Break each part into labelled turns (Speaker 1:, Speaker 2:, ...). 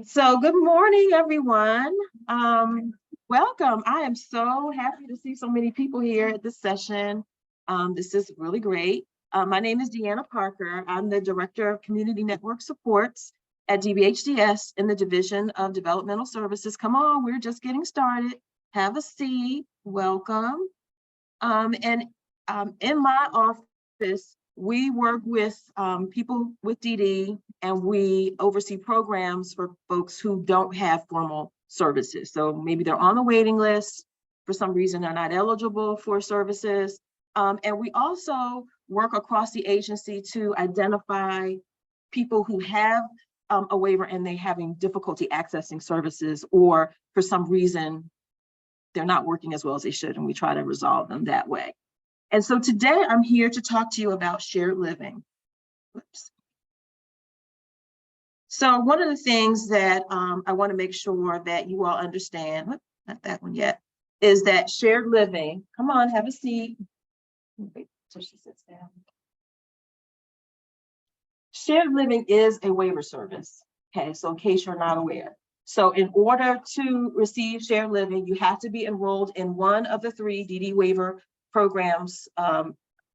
Speaker 1: So good morning, everyone. Welcome. I am so happy to see so many people here at this session. This is really great. My name is Deanna Parker. I'm the Director of Community Network Supports at DBHDS in the Division of Developmental Services. Come on, we're just getting started. Have a seat. Welcome. In my office, we work with people with DD, and we oversee programs for folks who don't have formal services. So maybe they're on the waiting list, for some reason they're not eligible for services. And we also work across the agency to identify people who have a waiver and they're having difficulty accessing services, or for some reason they're not working as well as they should, and we try to resolve them that way. And so today I'm here to talk to you about shared living. Oops. So one of the things that I want to make sure that you all understand, not that one yet, is that shared living, come on, have a seat. Wait till she sits down. Shared living is a waiver service, okay? So in case you're not aware. So in order to receive shared living, you have to be enrolled in one of the 3 DD waiver programs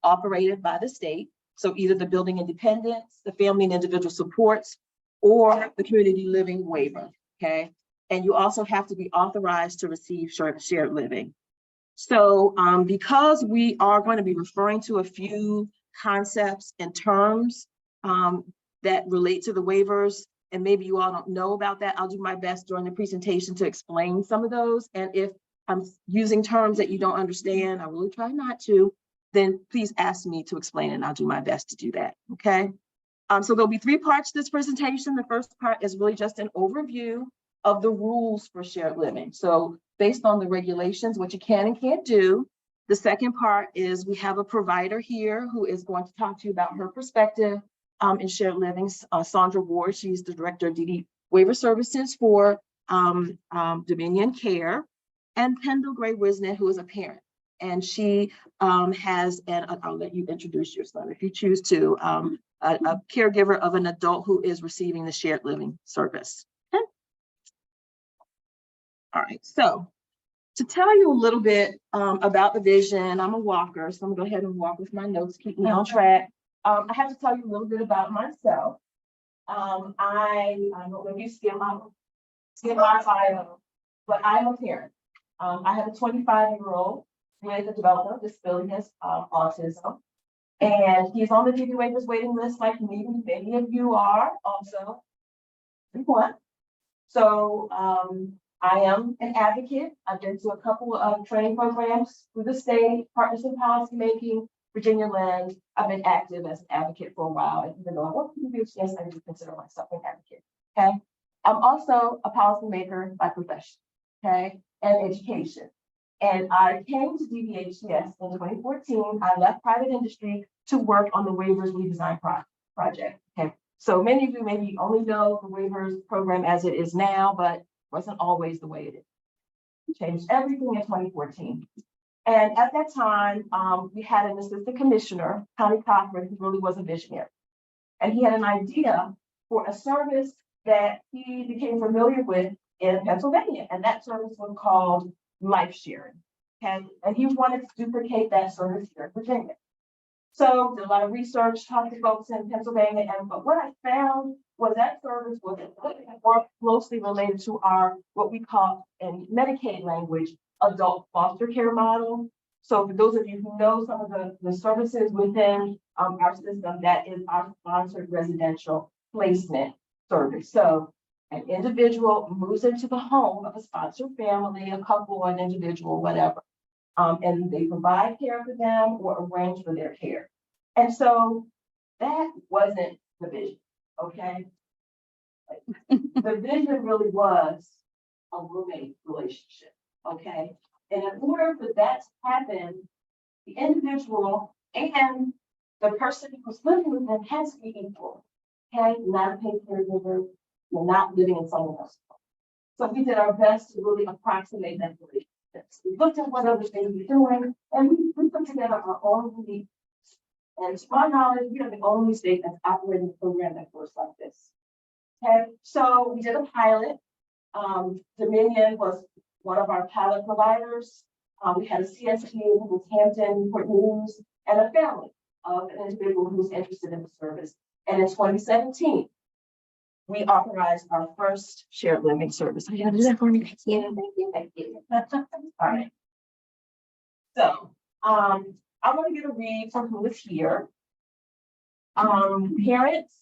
Speaker 1: operated by the state. So either the Building Independence, the Family and Individual Supports, or the Community Living Waiver, okay? And you also have to be authorized to receive shared living. So because we are going to be referring to a few concepts and terms that relate to the waivers, and maybe you all don't know about that, I'll do my best during the presentation to explain some of those. And if I'm using terms that you don't understand, I really try not to, then please ask me to explain it, and I'll do my best to do that, okay? So there'll be 3 parts to this presentation. The first part is really just an overview of the rules for shared living. So based on the regulations, what you can and can't do. The second part is we have a provider here who is going to talk to you about her perspective in shared living. Sandra Ward, she's the Director of DD Waiver Services for Dominion Care, and Pendle Gray-Wisnet, who is a parent. And she has, and I'll let you introduce yourself if you choose to, a caregiver of an adult who is receiving the shared living service. Okay. All right, so to tell you a little bit about the vision, I'm a walker, so I'm gonna go ahead and walk with my notes, keep me on track. I have to tell you a little bit about myself. I don't know if you skim my bio, but I'm a parent. I have a 25-year-old with a developmental disability, has autism, and he's on the DD waivers waiting list like me. Many of you are also. So I am an advocate. I've been to a couple of training programs through the state, partnership policymaking, Virginia Land. I've been active as an advocate for a while, and even though I work for DBHDS, I do consider myself an advocate. Okay, I'm also a policymaker by profession, okay, and education. And I came to DBHDS in 2014. I left private industry to work on the waivers redesign project. Okay, so many of you maybe only know the waivers program as it is now, but wasn't always the way it is. We changed everything in 2014. And at that time, we had an assistant commissioner, Connie Cochran, who really was a visionary. And he had an idea for a service that he became familiar with in Pennsylvania. And that service was called life sharing. Okay? And he wanted to duplicate that service here in Virginia. So did a lot of research, talked to folks in Pennsylvania, but what I found was that service was more closely related to our, what we call in Medicaid language, adult foster care model. So for those of you who know some of the services within our system, that is our sponsored residential placement service. So an individual moves into the home of a sponsored family, a couple, an individual, whatever. And they provide care for them or arrange for their care. And so that wasn't the vision, okay? The vision really was a roommate relationship, okay? And in order for that to happen, the individual and the person who's living with them has to be equal, okay? Not a paid caregiver, you're not living in someone else's home. So we did our best to really approximate that relationship. We looked at what other things we're doing, and we put together our own unique. And to my knowledge, we are the only state that's operating a program that works like this. Okay, so we did a pilot. Dominion was one of our pilot providers. We had a CSP who was Hampton, Newport News, and a family of an individual who's interested in the service. And in 2017, we authorized our first shared living service. Are you gonna do that for me? Yeah, thank you, thank you. All right. So, I'm gonna get a read from who is here. Parents.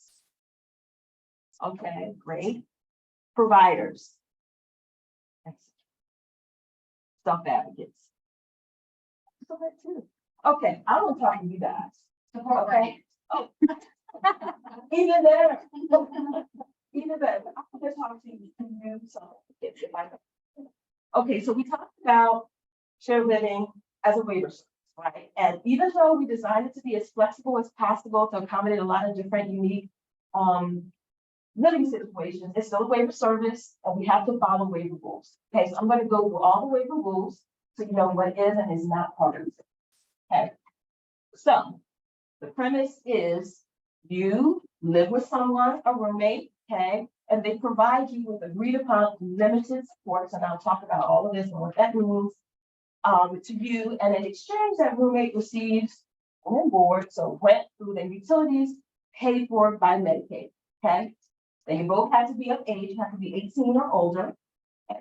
Speaker 1: Okay, great. Providers. Self-advocates. So that too. Okay, I will talk to you guys. Okay. Oh. Even better. Even better. I'm gonna talk to you. So get your mic up. Okay, so we talked about shared living as a waiver service, right? And even though we designed it to be as flexible as possible to accommodate a lot of different unique living situations, it's still a waiver service, and we have to follow waiver rules. Okay, so I'm going to go through all the waiver rules so you know what is and is not part of it. Okay, so the premise is you live with someone, a roommate, okay, and they provide you with agreed upon limited supports, and I'll talk about all of this and what that means to you. And in exchange, that roommate receives room and board, so rent, food, and utilities paid for by Medicaid. Okay. They both have to be of age, have to be 18 or older. Okay.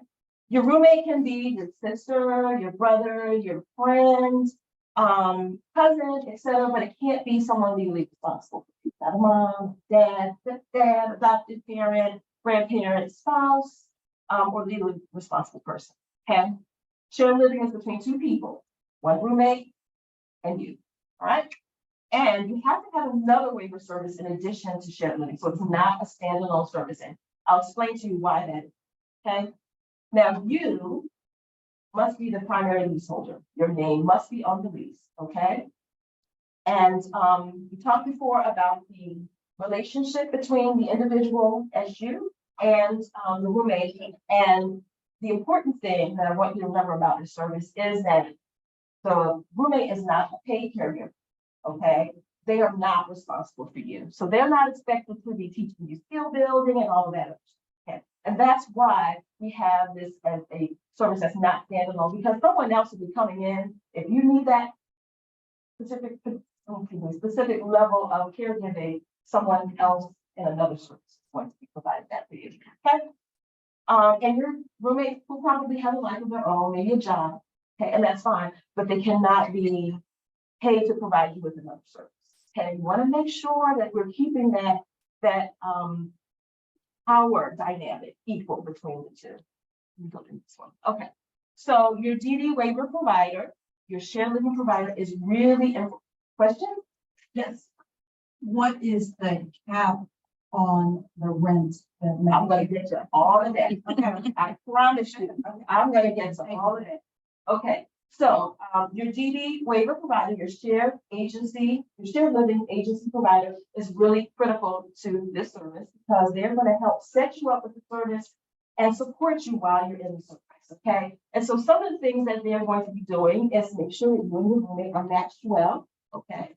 Speaker 1: Your roommate can be your sister, your brother, your friend, cousin, etc., but it can't be someone legally responsible. Not a mom, dad, stepdad, adopted parent, grandparent, spouse, or legally responsible person. Okay. Shared living is between two people, one roommate and you. All right. And you have to have another waiver service in addition to shared living. So it's not a standalone service. And I'll explain to you why that is. Okay. Now you must be the primary leaseholder. Your name must be on the lease. Okay. And we talked before about the relationship between the individual as you and the roommate. And the important thing that I want you to remember about this service is that the roommate is not a paid caregiver. Okay, they are not responsible for you. So they're not expected to be teaching you skill building and all of that. Okay, and that's why we have this as a service that's not standalone, because someone else will be coming in. If you need that specific level of caregiving, someone else in another service is going to be providing that for you. Okay. And your roommate will probably have a life of their own, maybe a job. Okay, and that's fine, but they cannot be paid to provide you with another service. Okay, you want to make sure that we're keeping that power dynamic equal between the two. Let me go to this one. Okay, so your DD waiver provider, your shared living provider is really important. Question?
Speaker 2: Yes. What is the cap on the rent?
Speaker 1: I'm going to get to all of that. Okay, I promise you. I'm going to get to all of that. Okay. So your DD waiver provider, your shared living agency provider is really critical to this service, because they're going to help set you up with the service and support you while you're in the service. Okay. And so some of the things that they're going to be doing is make sure that you and your roommate are matched well. Okay.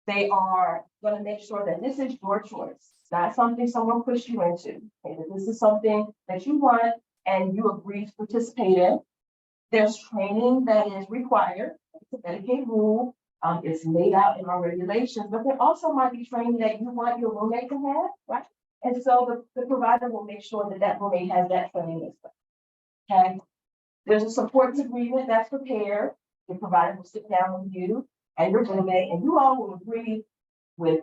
Speaker 1: They are going to make sure that this is your choice. It's not something someone pushed you into. Okay. That this is something that you want and you agree to participate in. There's training that is required. It's a Medicaid rule. It's laid out in our regulations, but there also might be training that you want your roommate to have, right? And so the provider will make sure that that roommate has that training as well. Okay. There's a support agreement that's prepared. The provider will sit down with you and your roommate, and you all will agree with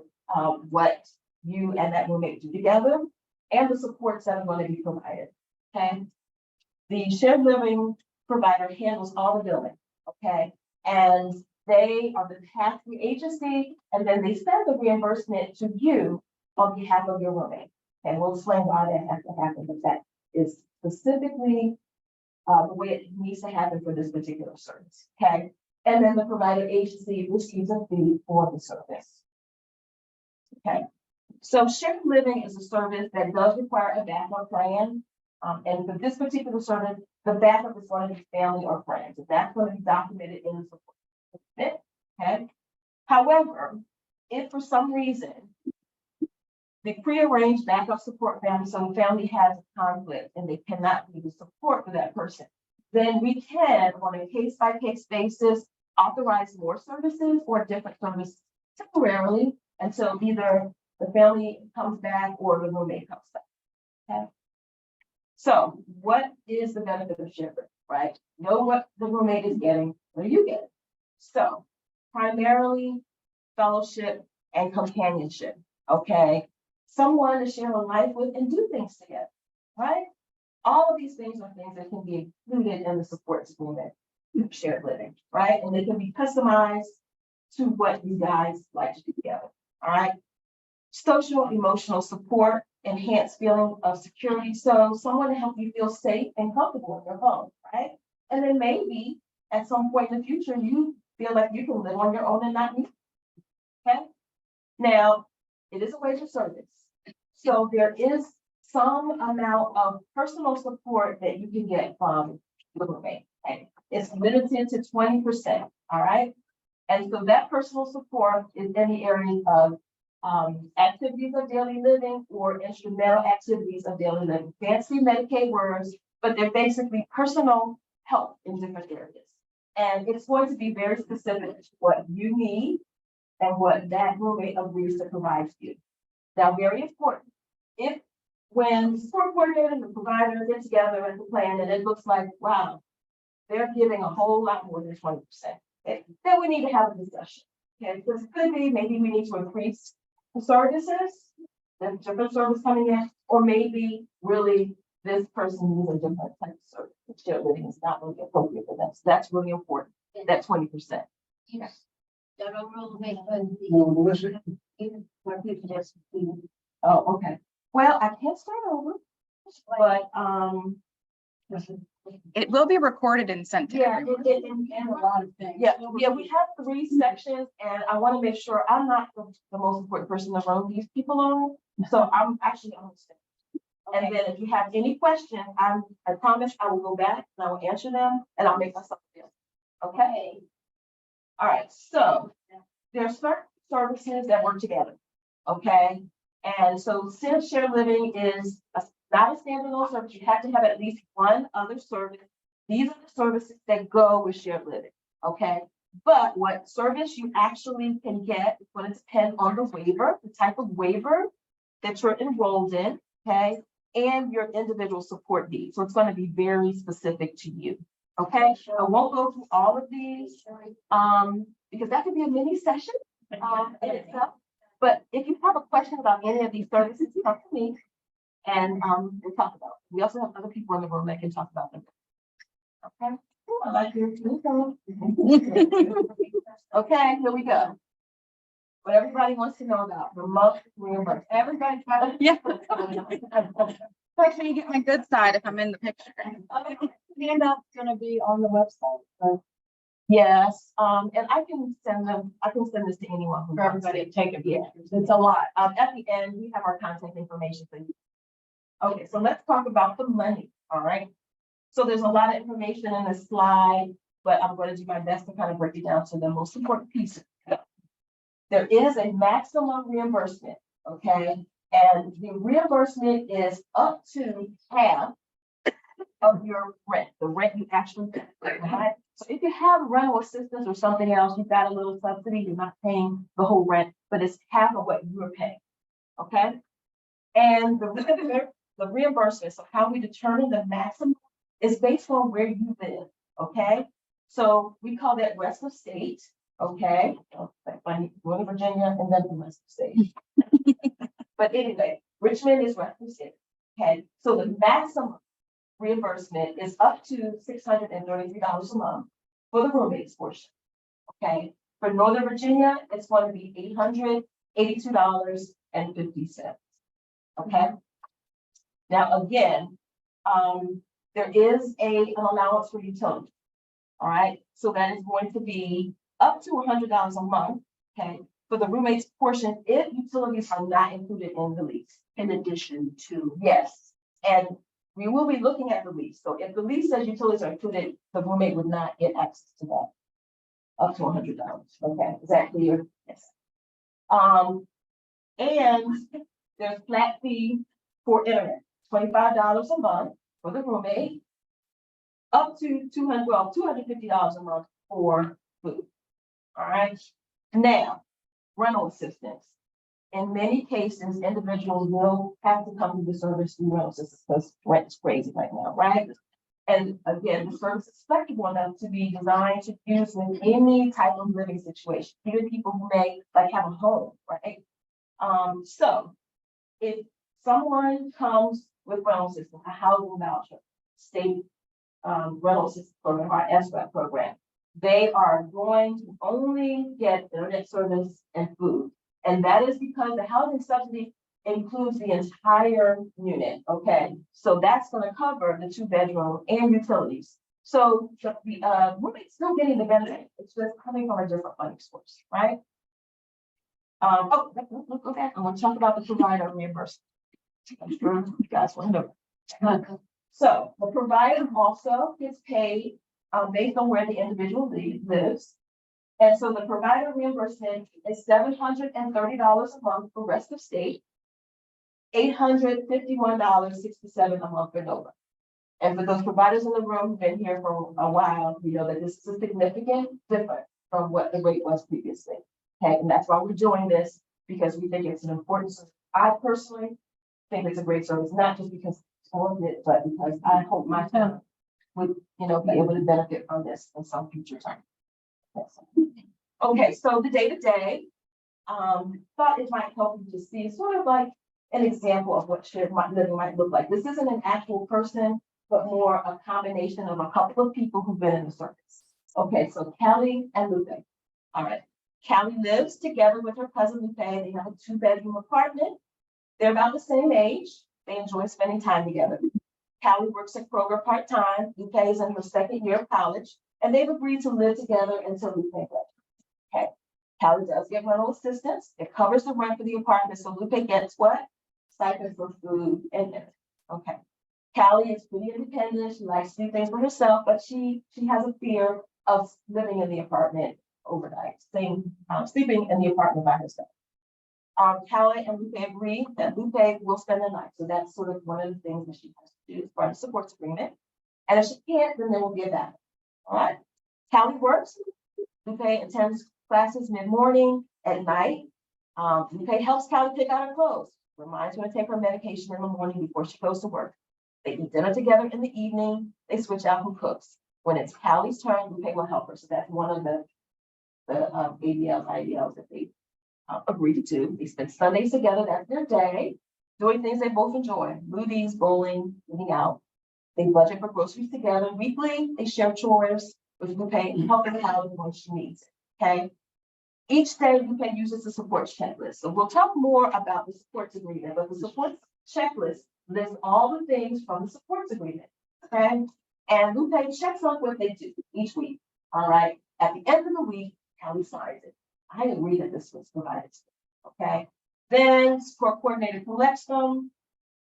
Speaker 1: what you and that roommate do together and the supports that are going to be provided. Okay. The shared living provider handles all the billing, okay? And they are the pass-through agency, and then they send the reimbursement to you on behalf of your roommate. And we'll explain why that has to happen, but that is specifically the way it needs to happen for this particular service, okay? And then the provider agency receives a fee for the service, okay? So shared living is a service that does require a backup plan. And for this particular service, the backup is going to be family or friends. And that's going to be documented in the support. Okay. However, if for some reason the prearranged backup support family, so the family has a conflict and they cannot be the support for that person. Then we can, on a case-by-case basis, authorize more services or different services temporarily until either the family comes back or the roommate comes back. Okay. So what is the benefit of shared living, right? Know what the roommate is getting, what do you get? So primarily fellowship and companionship, okay? Someone to share a life with and do things together, right? All of these things are things that can be included in the support agreement, shared living, right? And they can be customized to what you guys like to do together, all right? Social emotional support, enhanced feeling of security. So someone to help you feel safe and comfortable in your home, right? And then maybe at some point in the future, you feel like you can live on your own and not need. Okay. Now, it is a wage of service. So there is some amount of personal support that you can get from the roommate. Okay? It's limited to 20%. All right. And so that personal support is in the areas of activities of daily living or instrumental activities of daily living. Fancy Medicaid words, but they're basically personal help in different areas. And it's going to be very specific to what you need and what that roommate agrees to provide to you. Now, very important, if when support coordinator and the provider get together and the plan and it looks like, wow, they're giving a whole lot more than 20%, okay, then we need to have a discussion. Okay, because it could be maybe we need to increase the services, the different service coming in, or maybe really this person needs a different type of service. Shared living is not really appropriate for them. So that's really important, that 20%.
Speaker 3: Yes.
Speaker 1: Oh, okay. Well, I can't start over, but
Speaker 3: It will be recorded and sent to
Speaker 1: yeah,
Speaker 3: everyone.
Speaker 2: And a lot of things.
Speaker 1: yeah, we have 3 sections, and I want to make sure I'm not the most important person in the room. These people are, so I'm actually on the stage. And then if you have any questions, I promise I will go back and I will answer them, and I'll make myself available. Okay. All right. So there are certain services that work together. Okay. And so since shared living is not a standalone service, you have to have at least one other service. These are the services that go with shared living. Okay. But what service you actually can get is going to depend on the waiver, the type of waiver that you're enrolled in. Okay. And your individual support needs. So it's going to be very specific to you. Okay. I won't go through all of these because that could be a mini session in itself. But if you have a question about any of these services, come to me and we'll talk about it. We also have other people in the room that can talk about them. Okay. I like your okay, here we go. What everybody wants to know about remote reimbursement. Everybody try to
Speaker 3: Yeah. Make sure you get my good side if I'm in the picture.
Speaker 2: Handout's gonna be on the website, so
Speaker 1: yes, and I can send them. I can send this to anyone who
Speaker 2: for
Speaker 1: wants
Speaker 2: everybody
Speaker 1: it.
Speaker 2: to take a
Speaker 1: Yeah.
Speaker 2: picture. It's a lot.
Speaker 1: At the end, we have our contact information for you. Okay, so let's talk about the money. All right. So there's a lot of information in this slide, but I'm going to do my best to kind of break it down to the most important pieces. There is a maximum reimbursement, okay? And the reimbursement is up to half of your rent, the rent you actually pay, right? So if you have rental assistance or something else, you've got a little subsidy, you're not paying the whole rent, but it's half of what you're paying, okay? And the reimbursement, so how we determine the maximum is based on where you live, okay? So we call that rest of state, okay? Going to Virginia and then the rest of state. But anyway, Richmond is rest of state, okay? So the maximum reimbursement is up to $633 a month for the roommates portion, okay? For Northern Virginia, it's going to be $882.50, okay? Now, again, there is an allowance for utilities. All right, so that is going to be up to $100 a month, okay, for the roommates portion if utilities are not included in the lease. In addition to. Yes, and we will be looking at the lease. So if the lease says utilities are included, the roommate would not get access to that. Up to $100, okay, is that clear? Yes. And There's flat fee for internet, $25 a month for the roommate, up to $250 a month for food. All right. Now, rental assistance. In many cases, individuals will have to come to the service through rental assistance because rent's crazy right now, right? And again, the service is flexible enough to be designed to use with any type of living situation, even people who may like have a home, right? So if someone comes with rental assistance, a housing voucher, state rental assistance program, our SRAP program, they are going to only get internet service and food. And that is because the housing subsidy includes the entire unit, okay? So that's gonna cover the 2-bedroom and utilities. So the roommate's still getting the benefit, it's just coming from a different funding source, right? Okay, I'm gonna talk about the provider reimbursement. I'm sure you guys want to know. So the provider also gets paid based on where the individual lives. And so the provider reimbursement is $730 a month for rest of state, $851.67 a month for Nova. And for those providers in the room who've been here for a while, you know that this is a significant difference from what the rate was previously. Okay, and that's why we're doing this, because we think it's an important service. I personally think it's a great service, not just because it's on it, but because I hope my town would, be able to benefit from this in some future time. Okay, so the day-to-day, thought it might help you to see sort of like an example of what shared living might look like. This isn't an actual person, but more a combination of a couple of people who've been in the service. Okay, so Callie and Lupe. All right, Callie lives together with her cousin Lupe. They have a 2-bedroom apartment. They're about the same age. They enjoy spending time together. Callie works at Kroger part-time. Lupe is in her 2nd year of college, and they've agreed to live together until Lupe graduates. Okay, Callie does get rental assistance. It covers the rent for the apartment, so Lupe gets what? Stipend for food and dinner. Okay. Callie is pretty independent. She likes to do things for herself, but she has a fear of living in the apartment overnight, sleeping in the apartment by herself. Callie and Lupe agree that Lupe will spend the night. So that's sort of one of the things that she has to do as part of the support agreement. And if she can't, then there will be a battle. All right. Callie works. Lupe attends classes mid-morning, at night. Lupe helps Callie pick out her clothes, reminds her to take her medication in the morning before she goes to work. They eat dinner together in the evening. They switch out who cooks. When it's Callie's turn, Lupe will help her. So that's one of the ADLs, IADLs that they agreed to. They spend Sundays together. That's their day, doing things they both enjoy: movies, bowling, eating out. They budget for groceries together. Weekly, they share chores with Lupe and helping Callie when she needs it. Okay. Each day, Lupe uses the support checklist. So we'll talk more about the supports agreement, but the support checklist lists all the things from the supports agreement. Okay. And Lupe checks off what they do each week. All right. At the end of the week, Callie signs it. I agree that this was provided. Okay. Then support coordinator collects them.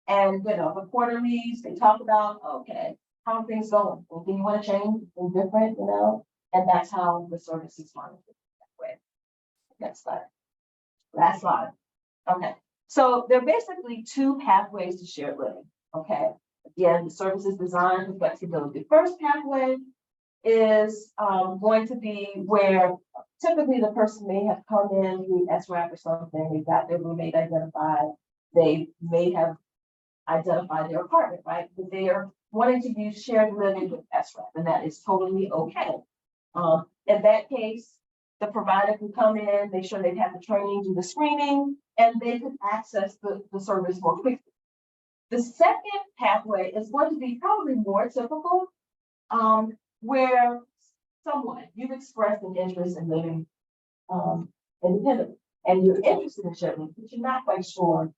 Speaker 1: And the quarterlies, they talk about, okay, how are things going? Anything you want to change? Anything different, and that's how the service is monitored that way. Next slide. Last slide. Okay. So there are basically 2 pathways to shared living. Okay. Again, the service is designed for flexibility. The first pathway is going to be where typically the person may have come in through SRAP or something. They've got their roommate identified. They may have identified their apartment, right? But they are wanting to use shared living with SRAP, and that is totally okay. In that case, the provider can come in, make sure they've had the training, do the screening, and they can access the service more quickly. The second pathway is going to be probably more typical, where you've expressed an interest in living independently, and you're interested in shared living, but you're not quite sure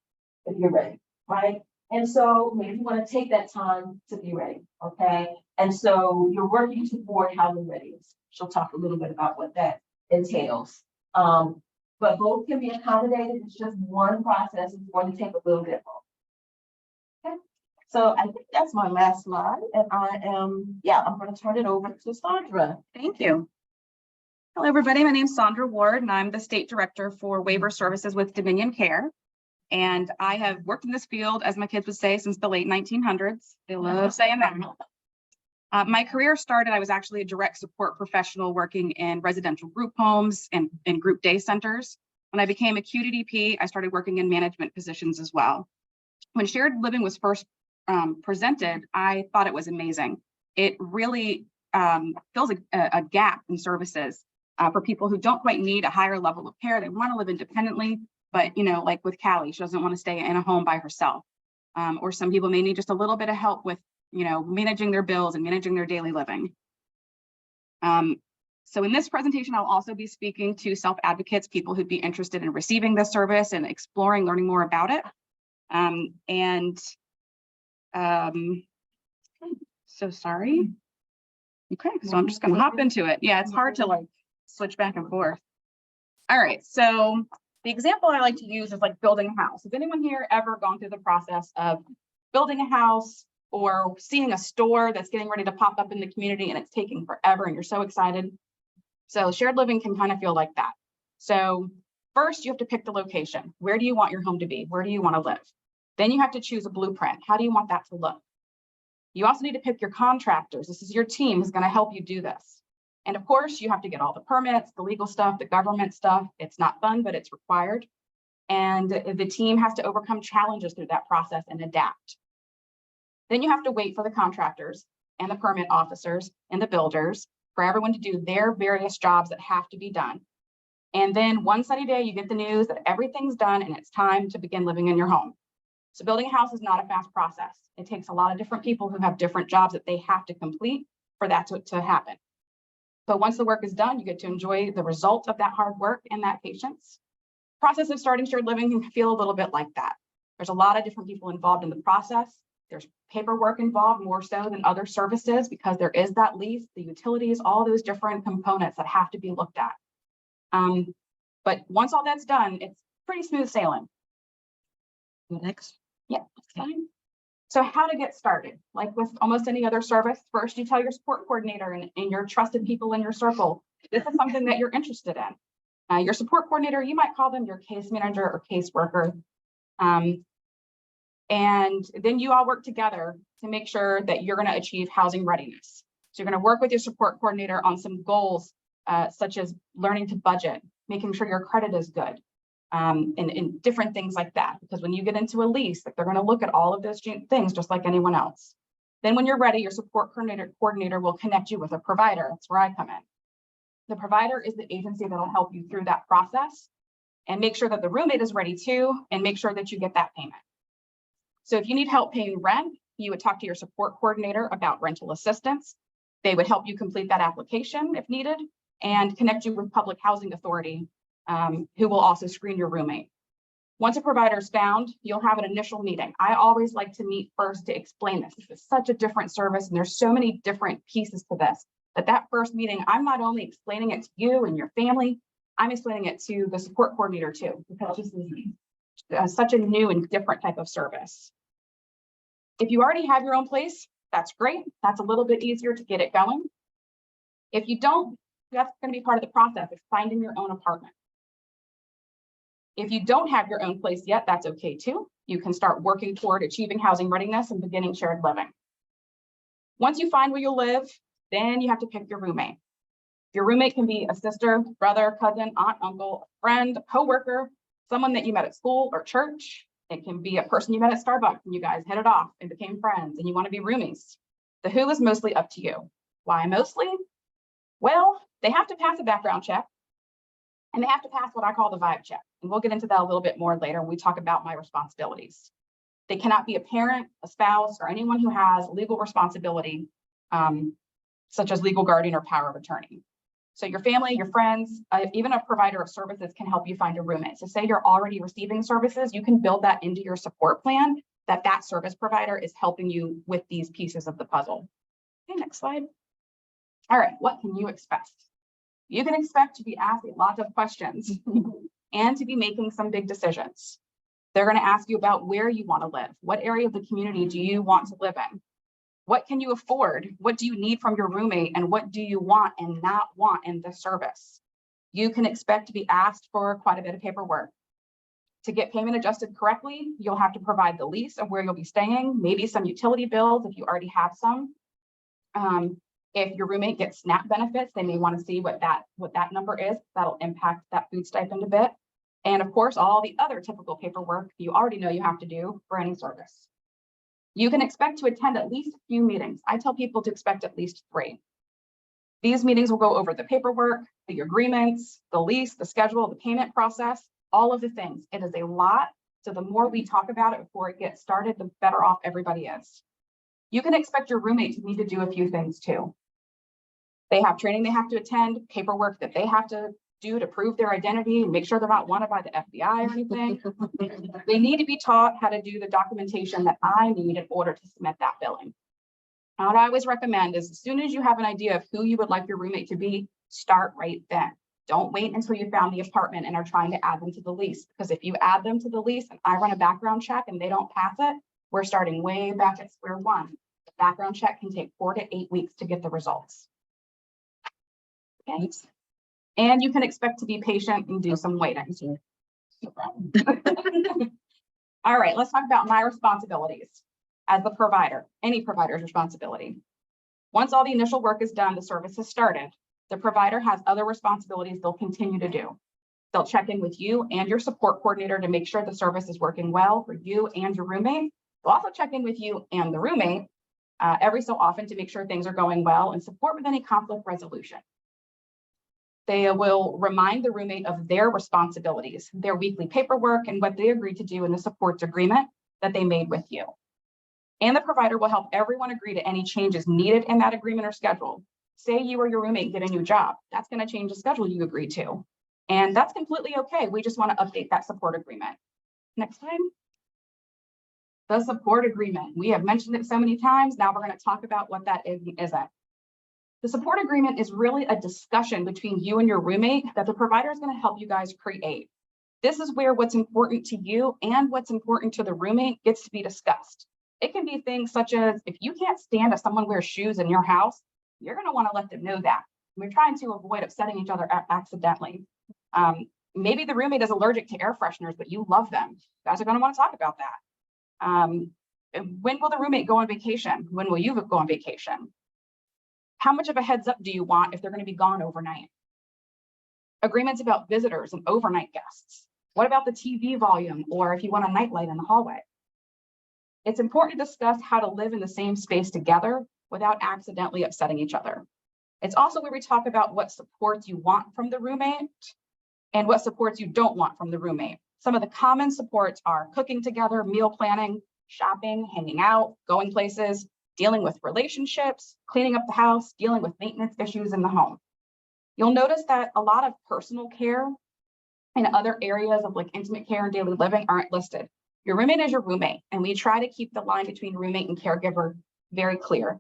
Speaker 1: if you're ready, right? And so maybe you want to take that time to be ready, okay? And so you're working toward how the ready is. She'll talk a little bit about what that entails. But both can be accommodated. It's just one process. It's going to take a little bit more. Okay. So I think that's my last slide. And I'm going to turn it over to Sandra.
Speaker 3: Thank you. Hello, everybody. My name is Sandra Ward, and I'm the State Director for Waiver Services with Dominion Care. And I have worked in this field, as my kids would say, since the late 1900s. They love saying that. My career started, I was actually a direct support professional working in residential group homes and in group day centers. When I became a QDDP, I started working in management positions as well. When shared living was first presented, I thought it was amazing. It really fills a gap in services for people who don't quite need a higher level of care. They want to live independently, but like with Callie, she doesn't want to stay in a home by herself. Or some people may need just a little bit of help with managing their bills and managing their daily living. So in this presentation, I'll also be speaking to self-advocates, people who'd be interested in receiving this service and exploring, learning more about it. So sorry. Okay, so I'm just going to hop into it. Yeah, it's hard to like switch back and forth. All right, so the example I like to use is like building a house. Has anyone here ever gone through the process of building a house or seeing a store that's getting ready to pop up in the community and it's taking forever and you're so excited? So shared living can kind of feel like that. So first you have to pick the location. Where do you want your home to be? Where do you want to live? Then you have to choose a blueprint. How do you want that to look? You also need to pick your contractors. This is your team who's going to help you do this. And of course, you have to get all the permits, the legal stuff, the government stuff. It's not fun, but it's required. And the team has to overcome challenges through that process and adapt. Then you have to wait for the contractors and the permit officers and the builders for everyone to do their various jobs that have to be done. And then one sunny day, you get the news that everything's done and it's time to begin living in your home. So building a house is not a fast process. It takes a lot of different people who have different jobs that they have to complete for that to happen. But once the work is done, you get to enjoy the result of that hard work and that patience. The process of starting shared living can feel a little bit like that. There's a lot of different people involved in the process. There's paperwork involved more so than other services because there is that lease, the utilities, all those different components that have to be looked at. But once all that's done, it's pretty smooth sailing. Next. Yeah, that's fine. So how to get started? Like with almost any other service, first you tell your support coordinator and your trusted people in your circle, this is something that you're interested in. Your support coordinator, you might call them your case manager or caseworker. And then you all work together to make sure that you're going to achieve housing readiness. So you're going to work with your support coordinator on some goals, such as learning to budget, making sure your credit is good, and different things like that. Because when you get into a lease, they're going to look at all of those things just like anyone else. Then when you're ready, your support coordinator will connect you with a provider. That's where I come in. The provider is the agency that will help you through that process and make sure that the roommate is ready too, and make sure that you get that payment. So if you need help paying rent, you would talk to your support coordinator about rental assistance. They would help you complete that application if needed and connect you with Public Housing Authority, who will also screen your roommate. Once a provider is found, you'll have an initial meeting. I always like to meet first to explain this. This is such a different service and there's so many different pieces to this, that first meeting, I'm not only explaining it to you and your family, I'm explaining it to the support coordinator too, because this is such a new and different type of service. If you already have your own place, that's great. That's a little bit easier to get it going. If you don't, that's going to be part of the process of finding your own apartment. If you don't have your own place yet, that's okay too. You can start working toward achieving housing readiness and beginning shared living. Once you find where you'll live, then you have to pick your roommate. Your roommate can be a sister, brother, cousin, aunt, uncle, friend, coworker, someone that you met at school or church. It can be a person you met at Starbucks and you guys hit it off and became friends and you want to be roomies. The who is mostly up to you. Why mostly? Well, they have to pass a background check and they have to pass what I call the vibe check. And we'll get into that a little bit more later when we talk about my responsibilities. They cannot be a parent, a spouse, or anyone who has legal responsibility, such as legal guardian or power of attorney. So your family, your friends, even a provider of services can help you find a roommate. So say you're already receiving services, you can build that into your support plan, that service provider is helping you with these pieces of the puzzle. Okay, next slide. All right, what can you expect? You can expect to be asked a lot of questions and to be making some big decisions. They're going to ask you about where you want to live. What area of the community do you want to live in? What can you afford? What do you need from your roommate? And what do you want and not want in the service? You can expect to be asked for quite a bit of paperwork. To get payment adjusted correctly, you'll have to provide the lease of where you'll be staying, maybe some utility bills if you already have some. If your roommate gets SNAP benefits, they may want to see what that number is. That'll impact that food stipend a bit. And of course, all the other typical paperwork you already know you have to do for any service. You can expect to attend at least a few meetings. I tell people to expect at least 3. These meetings will go over the paperwork, the agreements, the lease, the schedule, the payment process, all of the things. It is a lot. So the more we talk about it before it gets started, the better off everybody is. You can expect your roommate to need to do a few things too. They have training they have to attend, paperwork that they have to do to prove their identity and make sure they're not wanted by the FBI or anything. They need to be taught how to do the documentation that I need in order to submit that billing. What I always recommend is as soon as you have an idea of who you would like your roommate to be, start right then. Don't wait until you found the apartment and are trying to add them to the lease. Because if you add them to the lease and I run a background check and they don't pass it, we're starting way back at square one. The background check can take 4 to 8 weeks to get the results. Okay. And you can expect to be patient and do some waiting. No problem. All right, let's talk about my responsibilities as the provider, any provider's responsibility. Once all the initial work is done, the service has started. The provider has other responsibilities they'll continue to do. They'll check in with you and your support coordinator to make sure the service is working well for you and your roommate. They'll also check in with you and the roommate every so often to make sure things are going well and support with any conflict resolution. They will remind the roommate of their responsibilities, their weekly paperwork, and what they agreed to do in the support agreement that they made with you. And the provider will help everyone agree to any changes needed in that agreement or schedule. Say you or your roommate get a new job, that's going to change the schedule you agree to. And that's completely okay. We just want to update that support agreement. Next slide. The support agreement. We have mentioned it so many times. Now we're going to talk about what that is and isn't. The support agreement is really a discussion between you and your roommate that the provider is going to help you guys create. This is where what's important to you and what's important to the roommate gets to be discussed. It can be things such as if you can't stand if someone wears shoes in your house, you're going to want to let them know that. We're trying to avoid upsetting each other accidentally. Maybe the roommate is allergic to air fresheners, but you love them. You guys are going to want to talk about that. When will the roommate go on vacation? When will you go on vacation? How much of a heads up do you want if they're going to be gone overnight? Agreements about visitors and overnight guests. What about the TV volume or if you want a nightlight in the hallway? It's important to discuss how to live in the same space together without accidentally upsetting each other. It's also where we talk about what supports you want from the roommate and what supports you don't want from the roommate. Some of the common supports are cooking together, meal planning, shopping, hanging out, going places, dealing with relationships, cleaning up the house, dealing with maintenance issues in the home. You'll notice that a lot of personal care and other areas of like intimate care and daily living aren't listed. Your roommate is your roommate, and we try to keep the line between roommate and caregiver very clear.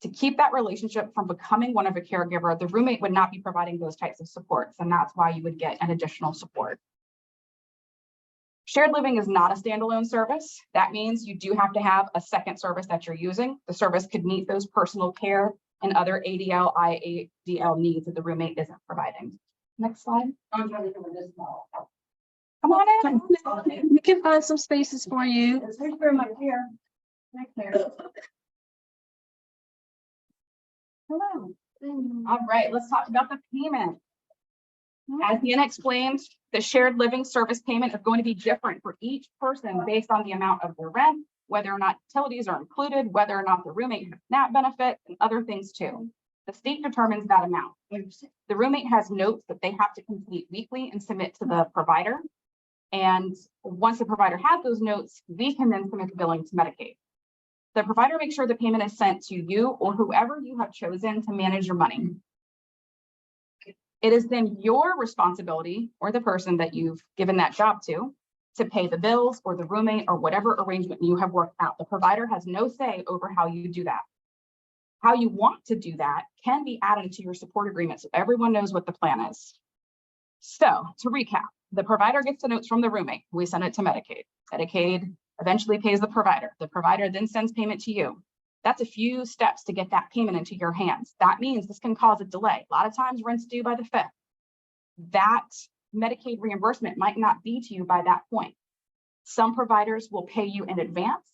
Speaker 3: To keep that relationship from becoming one of a caregiver, the roommate would not be providing those types of supports, and that's why you would get an additional support. Shared living is not a standalone service. That means you do have to have a second service that you're using. The service could meet those personal care and other ADL, IADL needs that the roommate isn't providing. Next slide. Come on in.
Speaker 4: We can find some spaces for you.
Speaker 1: There's room up here. Right there. Hello.
Speaker 3: All right, let's talk about the payment. As Deanna explained, the shared living service payment is going to be different for each person based on the amount of their rent, whether or not utilities are included, whether or not the roommate has SNAP benefits, and other things too. The state determines that amount. The roommate has notes that they have to complete weekly and submit to the provider. And once the provider has those notes, we can then submit the billing to Medicaid. The provider makes sure the payment is sent to you or whoever you have chosen to manage your money. It is then your responsibility or the person that you've given that job to pay the bills or the roommate or whatever arrangement you have worked out. The provider has no say over how you do that. How you want to do that can be added to your support agreement so everyone knows what the plan is. So to recap, the provider gets the notes from the roommate. We send it to Medicaid. Medicaid eventually pays the provider. The provider then sends payment to you. That's a few steps to get that payment into your hands. That means this can cause a delay. A lot of times rent's due by the 5th. That Medicaid reimbursement might not be to you by that point. Some providers will pay you in advance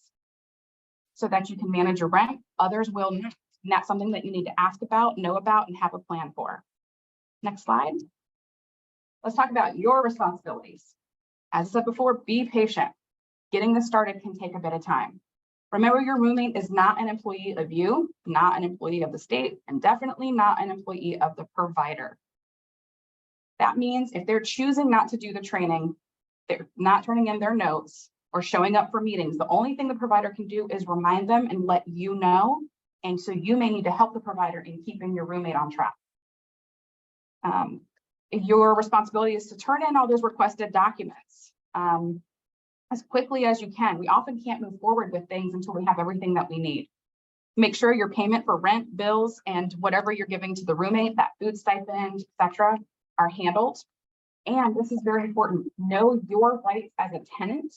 Speaker 3: so that you can manage your rent. Others will not. And that's something that you need to ask about, know about, and have a plan for. Next slide. Let's talk about your responsibilities. As I said before, be patient. Getting this started can take a bit of time. Remember, your roommate is not an employee of you, not an employee of the state, and definitely not an employee of the provider. That means if they're choosing not to do the training, they're not turning in their notes or showing up for meetings, the only thing the provider can do is remind them and let you know. And so you may need to help the provider in keeping your roommate on track. Your responsibility is to turn in all those requested documents as quickly as you can. We often can't move forward with things until we have everything that we need. Make sure your payment for rent, bills, and whatever you're giving to the roommate, that food stipend, etc., are handled. And this is very important. Know your rights as a tenant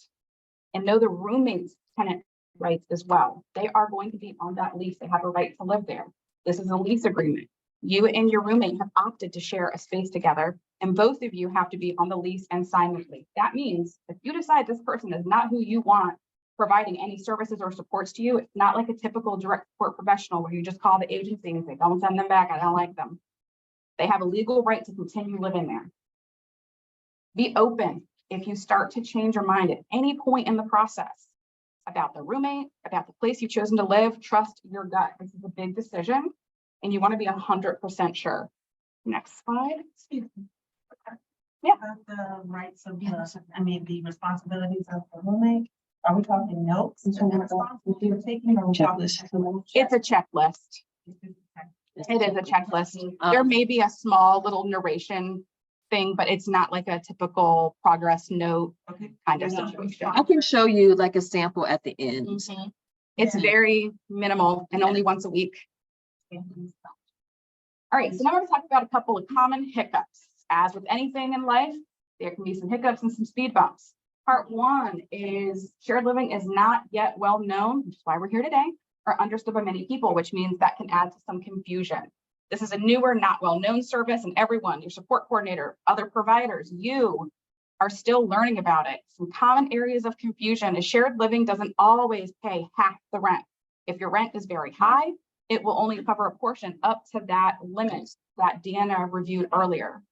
Speaker 3: and know the roommate's tenant rights as well. They are going to be on that lease. They have a right to live there. This is a lease agreement. You and your roommate have opted to share a space together, and both of you have to be on the lease and sign the lease. That means if you decide this person is not who you want providing any services or supports to you, it's not like a typical direct support professional where you just call the agency and say, don't send them back, I don't like them. They have a legal right to continue living there. Be open if you start to change your mind at any point in the process about the roommate, about the place you've chosen to live. Trust your gut. This is a big decision and you want to be 100% sure. Next slide. Yeah.
Speaker 5: About the rights of the responsibilities of the roommate. Are we talking notes? Taking, or we talking?
Speaker 3: It's a checklist. It is a checklist. There may be a small little narration thing, but it's not like a typical progress note kind of situation.
Speaker 4: I can show you like a sample at the end.
Speaker 3: It's very minimal and only once a week. All right, so now we're going to talk about a couple of common hiccups. As with anything in life, there can be some hiccups and some speed bumps. Part one is shared living is not yet well known, which is why we're here today, or understood by many people, which means that can add to some confusion. This is a newer, not well-known service, and everyone, your support coordinator, other providers, you are still learning about it. Some common areas of confusion is shared living doesn't always pay half the rent. If your rent is very high, it will only cover a portion up to that limit that Deanna reviewed earlier.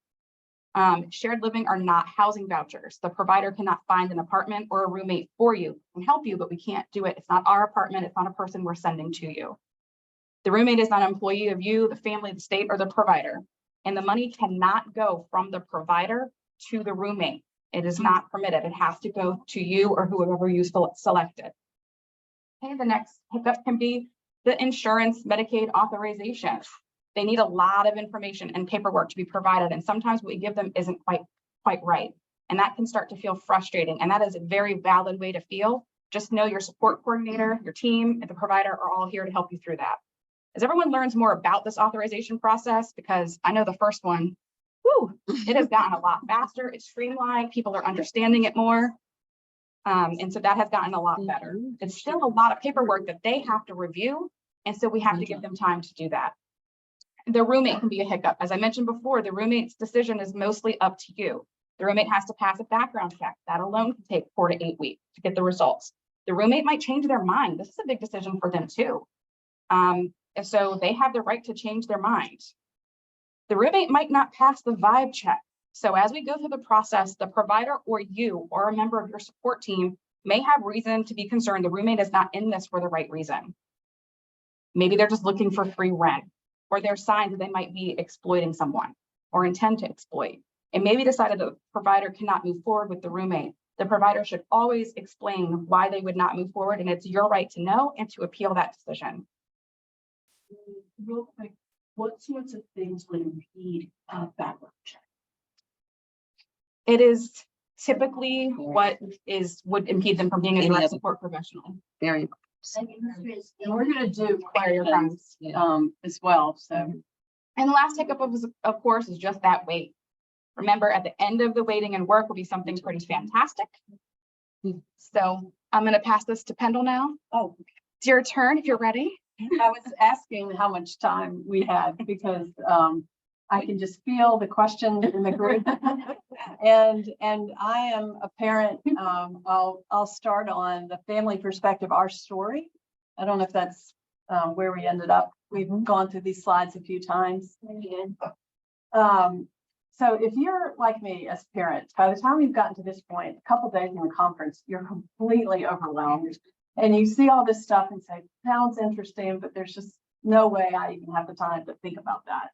Speaker 3: Shared living are not housing vouchers. The provider cannot find an apartment or a roommate for you and help you, but we can't do it. It's not our apartment. It's not a person we're sending to you. The roommate is not an employee of you, the family, the state, or the provider. And the money cannot go from the provider to the roommate. It is not permitted. It has to go to you or whoever you selected. Okay, the next hiccup can be the insurance Medicaid authorization. They need a lot of information and paperwork to be provided. And sometimes what we give them isn't quite right. And that can start to feel frustrating. And that is a very valid way to feel. Just know your support coordinator, your team, and the provider are all here to help you through that. As everyone learns more about this authorization process, because I know the first one, it has gotten a lot faster. It's streamlined. People are understanding it more. And so that has gotten a lot better. It's still a lot of paperwork that they have to review. And so we have to give them time to do that. The roommate can be a hiccup. As I mentioned before, the roommate's decision is mostly up to you. The roommate has to pass a background check. That alone can take 4 to 8 weeks to get the results. The roommate might change their mind. This is a big decision for them too. And so they have the right to change their mind. The roommate might not pass the vibe check. So as we go through the process, the provider or you or a member of your support team may have reason to be concerned the roommate is not in this for the right reason. Maybe they're just looking for free rent, or there's signs that they might be exploiting someone or intend to exploit. It may be decided the provider cannot move forward with the roommate. The provider should always explain why they would not move forward, and it's your right to know and to appeal that decision.
Speaker 5: Real quick, what sorts of things would impede a background check?
Speaker 3: It is typically what would impede them from being a direct support professional.
Speaker 4: Very.
Speaker 2: And we're gonna do
Speaker 3: Acquire your friends.
Speaker 2: as well, so.
Speaker 3: And the last hiccup of course is just that wait. Remember, at the end of the waiting and work will be something pretty fantastic. So I'm going to pass this to Pendle now.
Speaker 2: Oh,
Speaker 3: It's your turn if you're ready.
Speaker 2: I was asking how much time we had because I can just feel the question in the group. And I am a parent. I'll start on the family perspective, our story. I don't know if that's where we ended up. We've gone through these slides a few times. So if you're like me as a parent, by the time you've gotten to this point, a couple days in the conference, you're completely overwhelmed. And you see all this stuff and say, sounds interesting, but there's just no way I even have the time to think about that.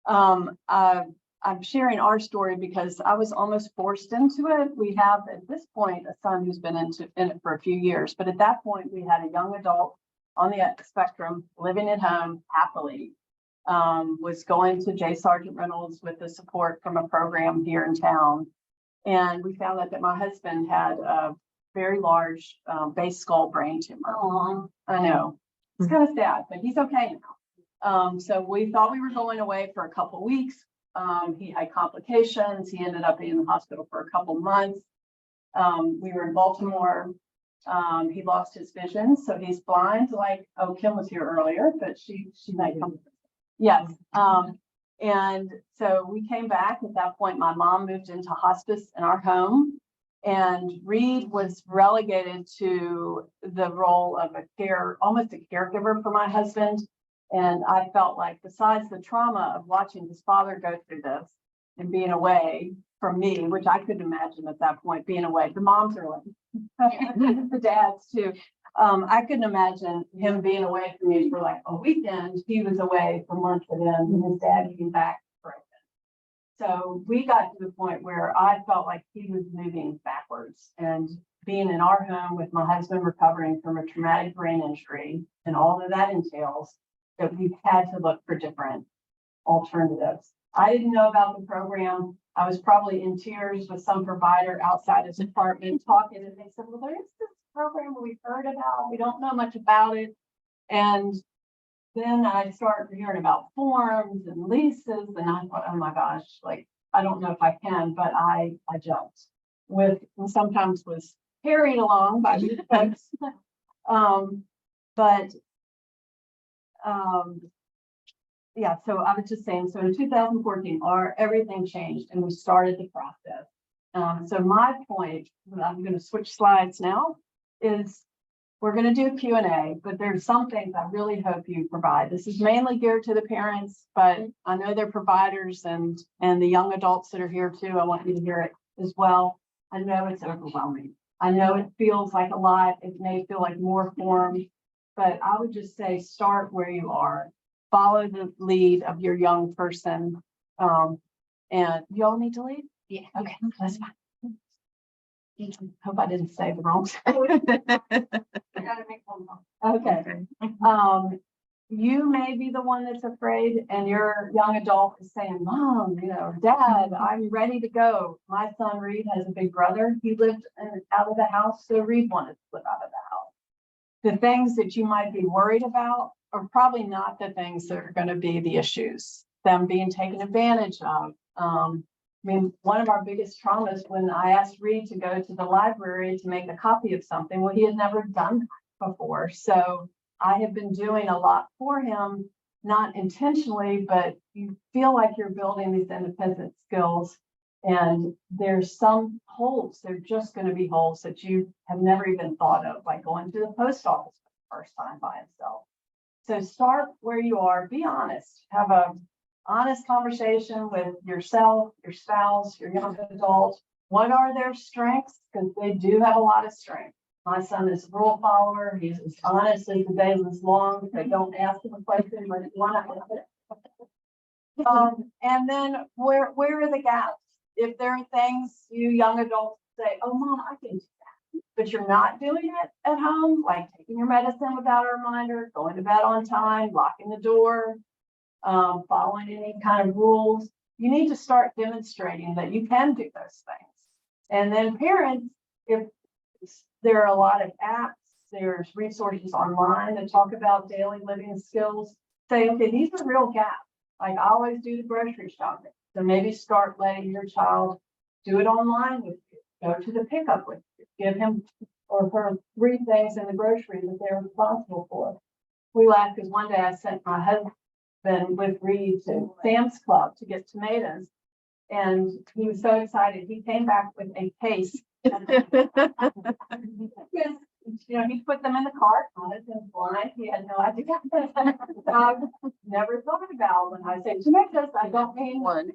Speaker 2: I'm sharing our story because I was almost forced into it. We have at this point a son who's been in it for a few years, but at that point we had a young adult on the spectrum living at home happily. Was going to J. Sargent Reynolds with the support from a program here in town. And we found out that my husband had a very large base skull brain tumor.
Speaker 1: Aww.
Speaker 2: I know, it's kind of sad, but he's okay now. So we thought we were going away for a couple of weeks. He had complications. He ended up in the hospital for a couple months. We were in Baltimore. He lost his vision, so he's blind. Like, oh, Kim was here earlier, but she might come. Yes. And so we came back. At that point, my mom moved into hospice in our home, and Reed was relegated to the role of almost a caregiver for my husband. And I felt like, besides the trauma of watching his father go through this and being away from me, which I couldn't imagine at that point being away, the moms are like, the dads too. I couldn't imagine him being away from me for like a weekend. He was away for months at end, and his dad came back for it. So we got to the point where I felt like he was moving backwards, and being in our home with my husband recovering from a traumatic brain injury and all that that entails, that we had to look for different alternatives. I didn't know about the program. I was probably in tears with some provider outside his apartment talking, and they said, well, there is this program we've heard about. We don't know much about it. And then I started hearing about forms and leases, and I thought, oh my gosh, like, I don't know if I can, but I jumped and sometimes was carried along by these folks. Yeah, so I was just saying, so in 2014, everything changed and we started the process. So my point, I'm going to switch slides now, is we're going to do Q&A, but there's some things I really hope you provide. This is mainly geared to the parents, but I know they're providers and the young adults that are here too. I want you to hear it as well. I know it's overwhelming. I know it feels like a lot. It may feel like more forms, but I would just say start where you are. Follow the lead of your young person. And you all need to leave?
Speaker 3: Yeah.
Speaker 2: Okay, that's fine. Hope I didn't say the wrong. Okay. You may be the one that's afraid, and your young adult is saying, Mom, Dad, I'm ready to go. My son Reed has a big brother. He lived out of the house, so Reed wanted to live out of the house. The things that you might be worried about are probably not the things that are going to be the issues, them being taken advantage of. One of our biggest traumas when I asked Reed to go to the library to make a copy of something, well, he had never done that before. So I have been doing a lot for him, not intentionally, but you feel like you're building these independent skills. And there's some holes, they're just going to be holes that you have never even thought of, like going to the post office for the first time by himself. So start where you are, be honest, have a honest conversation with yourself, your spouse, your young adult. What are their strengths? Because they do have a lot of strength. My son is a rule follower. He's as honest as the day is long. They don't ask him a question, but you want to ask it. And then where are the gaps? If there are things you young adults say, oh, Mom, I can do that, but you're not doing it at home, like taking your medicine without a reminder, going to bed on time, locking the door, following any kind of rules, you need to start demonstrating that you can do those things. And then parents, if there are a lot of apps, there's resources online that talk about daily living skills, say, okay, these are real gaps. Like I always do the grocery shopping. So maybe start letting your child do it online with you, go to the pickup with you, give him or her 3 things in the grocery that they're responsible for. We laughed because one day I sent my husband, been with Reed to Sam's Club to get tomatoes. And he was so excited, he came back with a case. Because, you know, he put them in the cart, honest and blind, he had no idea. Never thought about when I say tomatoes, I don't mean one.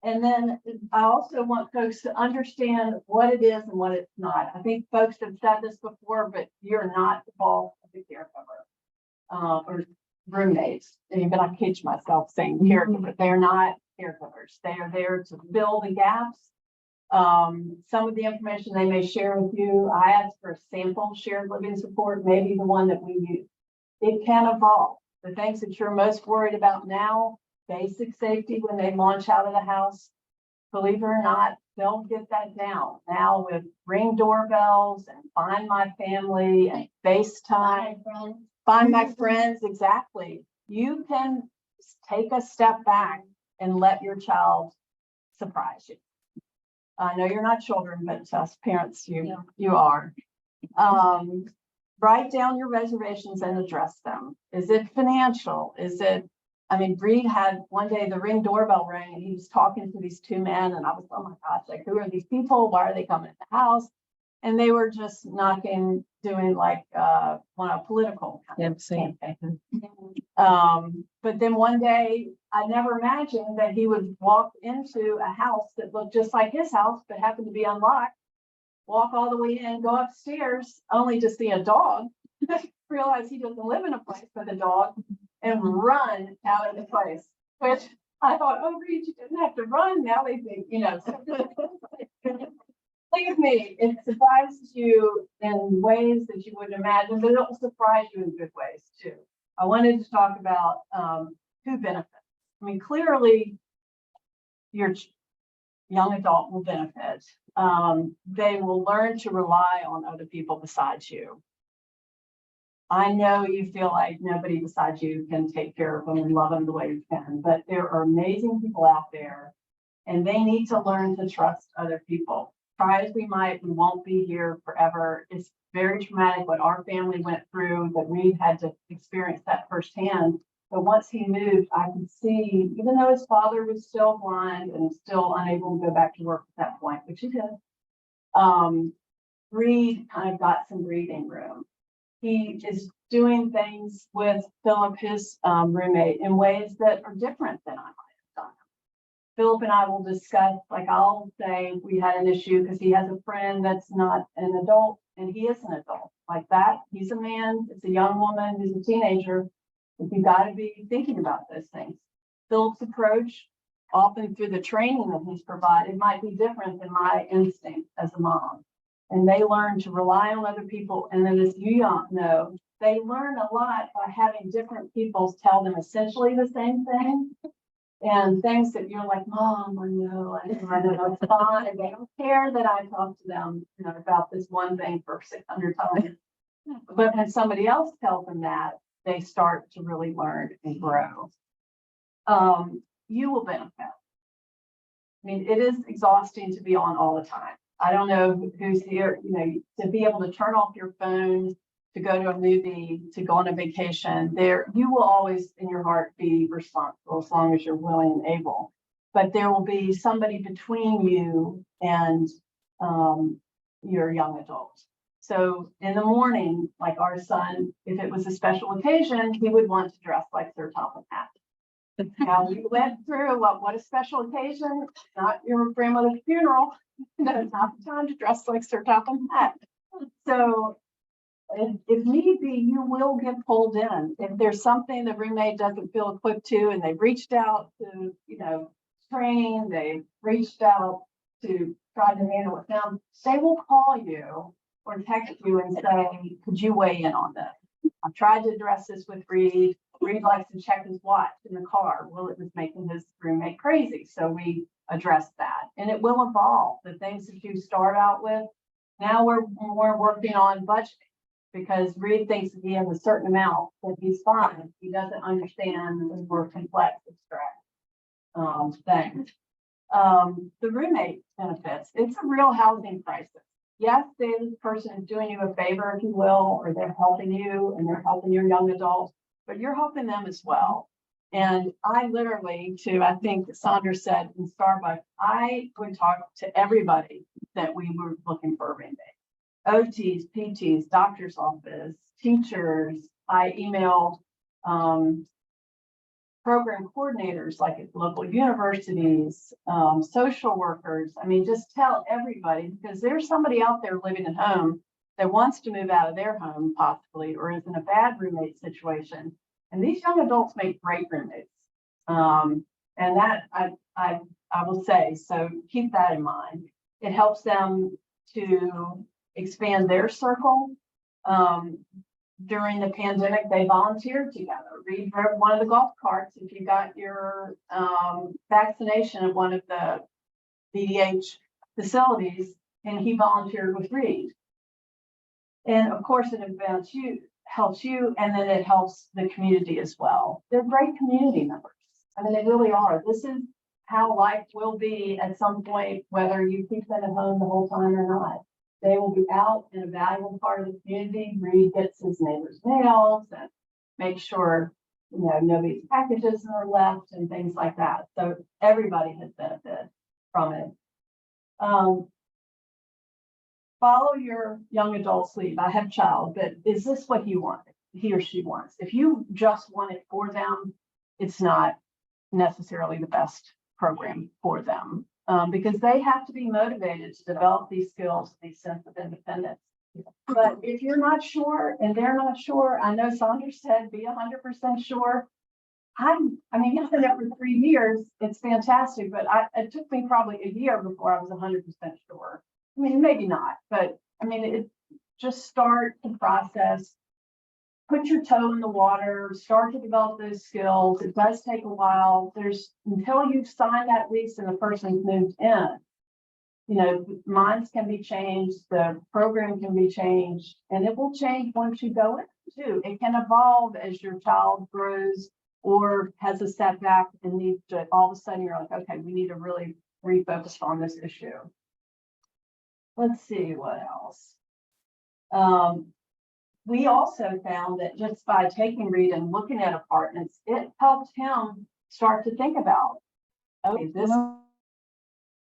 Speaker 2: And then I also want folks to understand what it is and what it's not. I think folks have said this before, but you're not the boss of the caregiver. Or roommates, and even I catch myself saying caregiver, they're not caregivers. They are there to fill the gaps. Some of the information they may share with you, I asked for a sample shared living support, maybe the one that we use. It can evolve. The things that you're most worried about now, basic safety when they launch out of the house, believe it or not, they'll get that down. Now with Ring doorbells and Find My Family and FaceTime. Find My Friends, exactly. You can take a step back and let your child surprise you. I know you're not children, but to us parents, you are. Write down your reservations and address them. Is it financial? Is it, I mean, Reed had one day the Ring doorbell rang and he was talking to these two men and I was, oh my gosh, like, who are these people? Why are they coming to the house? And they were just knocking, doing like one of political campaign. But then one day, I never imagined that he would walk into a house that looked just like his house, but happened to be unlocked, walk all the way in, go upstairs, only to see a dog, realize he doesn't live in a place with a dog, and run out of the place, which I thought, oh, Reed, you didn't have to run. Now they think, you know. Believe me, it surprises you in ways that you wouldn't imagine, but it'll surprise you in good ways too. I wanted to talk about who benefits. I mean, clearly, your young adult will benefit. They will learn to rely on other people besides you. I know you feel like nobody besides you can take care of them and love them the way you can, but there are amazing people out there, and they need to learn to trust other people. Try as we might, we won't be here forever. It's very traumatic what our family went through, that Reed had to experience that firsthand. But once he moved, I could see, even though his father was still blind and still unable to go back to work at that point, which he did, Reed kind of got some breathing room. He is doing things with Philip, his roommate, in ways that are different than I might have done. Philip and I will discuss, like I'll say we had an issue because he has a friend that's not an adult and he is an adult like that. He's a man, it's a young woman, who's a teenager. You got to be thinking about those things. Philip's approach, often through the training that he's provided, might be different than my instinct as a mom. And they learn to rely on other people. And then, as you know, they learn a lot by having different people tell them essentially the same thing. And things that you're like, Mom, I know, it's fine. And they don't care that I talked to them, you know, about this one thing for 600 times. But when somebody else tells them that, they start to really learn and grow. You will benefit. I mean, it is exhausting to be on all the time. I don't know who's here, you know, to be able to turn off your phone, to go to a movie, to go on a vacation, you will always in your heart be responsible as long as you're willing and able. But there will be somebody between you and your young adult. So in the morning, like our son, if it was a special occasion, he would want to dress like Sir Topham Hatt. Now we went through what a special occasion, not your grandmother's funeral. No, not the time to dress like Sir Topham Hatt. So if need be, you will get pulled in. If there's something the roommate doesn't feel equipped to, and they've reached out to, you know, train, they've reached out to try to handle it down, they will call you or text you and say, could you weigh in on this? I've tried to address this with Reed. Reed likes to check his watch in the car. Well, it was making his roommate crazy. So we addressed that, and it will evolve. The things that you start out with, now we're working on budgeting, because Reed thinks that he has a certain amount that he's fine. He doesn't understand the more complex abstract things. The roommate benefits. It's a real housing crisis. yes, this person is doing you a favor, if you will, or they're helping you and they're helping your young adult, but you're helping them as well. And I literally, I think Sandra said in Starbucks, I would talk to everybody that we were looking for a rebate. OTs, PTs, doctor's office, teachers. I emailed program coordinators like at local universities, social workers. I mean, just tell everybody, because there's somebody out there living at home that wants to move out of their home possibly, or is in a bad roommate situation. And these young adults make great roommates. And that I will say, so keep that in mind. It helps them to expand their circle. During the pandemic, they volunteered together. Reed drove one of the golf carts if you got your vaccination at one of the BDH facilities, and he volunteered with Reed. And of course, it helps you, and then it helps the community as well. They're great community members. I mean, they really are. This is how life will be at some point, whether you keep them at home the whole time or not. They will be out in a valuable part of the community. Reed gets his neighbors' mails and makes sure, nobody's packages are left and things like that. So everybody has benefited from it. Follow your young adult's lead. I have a child, but is this what he or she wants? If you just want it for them, it's not necessarily the best program for them. Because they have to be motivated to develop these skills, these sense of independence. But if you're not sure and they're not sure, I know Sandra said be 100% sure. I mean, you've been there for 3 years. It's fantastic, but it took me probably a year before I was 100% sure. I mean, maybe not, but I mean, just start the process. Put your toe in the water, start to develop those skills. It does take a while. Until you sign that lease and the person's moved in, minds can be changed, the program can be changed, and it will change once you go in too. It can evolve as your child grows or has a setback and needs to, all of a sudden you're like, okay, we need to really refocus on this issue. Let's see what else. We also found that just by taking Reed and looking at apartments, it helped him start to think about, okay, this